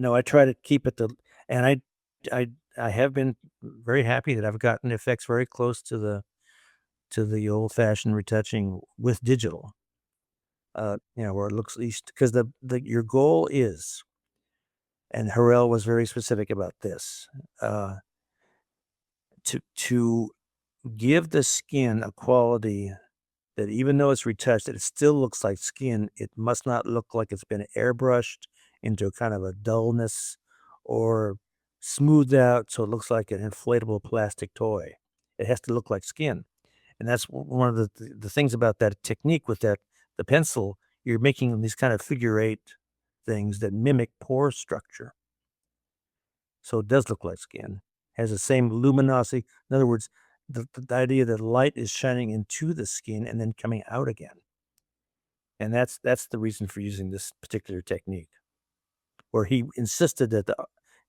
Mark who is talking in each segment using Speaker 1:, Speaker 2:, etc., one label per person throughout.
Speaker 1: No, I try to keep it and I I have been very happy that I've gotten effects very close to the old-fashioned retouching with digital, where it looks least because your goal is, and Harrell was very specific about this, uh, to give the skin a quality that even though it's retouched, it still looks like skin. It must not look like it's been airbrushed into kind of a dullness or smoothed out so it looks like an inflatable plastic toy. It has to look like skin. And that's one of the things about that technique with the pencil, you're making these kind of figure eight things that mimic pore structure. So it does look like skin. Has the same luminosity. In other words, the idea that light is shining into the skin and then coming out again. And that's the reason for using this particular technique, where he insisted that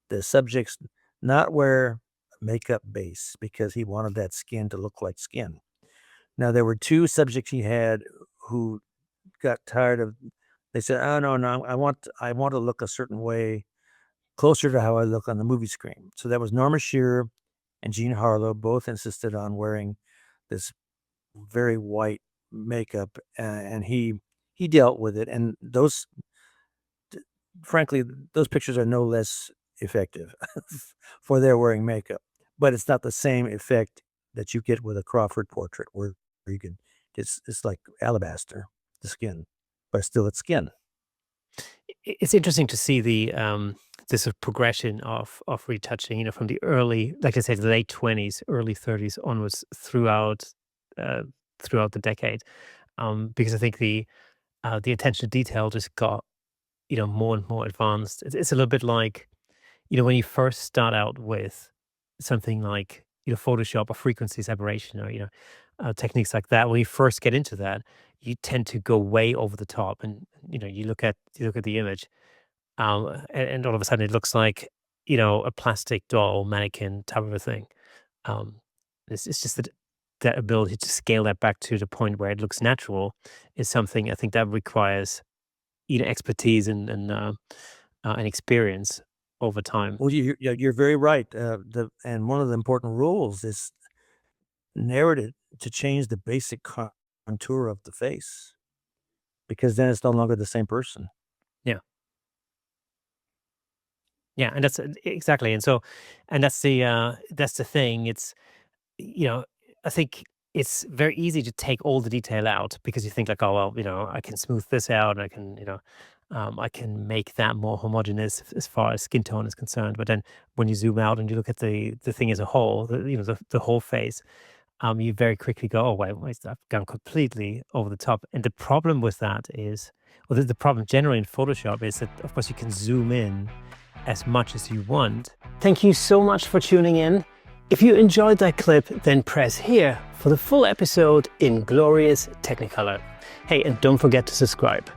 Speaker 1: the subjects not wear makeup base because he wanted that skin to look like skin. Now there were two subjects he had who got tired of. They said, "Oh no, no, I want to look a certain way, closer to how I look on the movie screen." So that was Norma Shearer and Jean Harlow. Both insisted on wearing this very white makeup, and he dealt with it. And frankly, those pictures are no less effective for their wearing makeup, but it's not the same effect that you get with a Crawford portrait, where you can. It's like alabaster, the skin, but still it's skin.
Speaker 2: It's interesting to see the sort of progression of retouching, from the early, like I said, the late 20s, early 30s onwards uh, throughout the decade. Because I think the attention to detail just got more and more advanced. It's a little bit like when you first start out with something like Photoshop or frequency separation or techniques like that. When you first get into that, you tend to go way over the top, and you look at the image, and all of a sudden it looks like a plastic doll mannequin type of a thing. Um, it's just that ability to scale that back to the point where it looks natural is something I think that requires expertise and experience over time.
Speaker 1: Well, you're very right. And one of the important rules is narrative to change the basic contour of the face because then it's no longer the same person.
Speaker 2: Yeah, yeah, and that's exactly, and that's the thing. It's you know, I think it's very easy to take all the detail out because you think like, oh well, I can smooth this out, and I can make that more homogeneous as far as skin tone is concerned. But then when you zoom out and you look at the thing as a whole, the whole face, you very quickly go, oh wait, I've gone completely over the top. And the problem with that is, well, the problem generally in Photoshop is that of course you can zoom in as much as you want. Thank you so much for tuning in. If you enjoyed that clip, then press here for the full episode in glorious Technicolor. Hey, and don't forget to subscribe.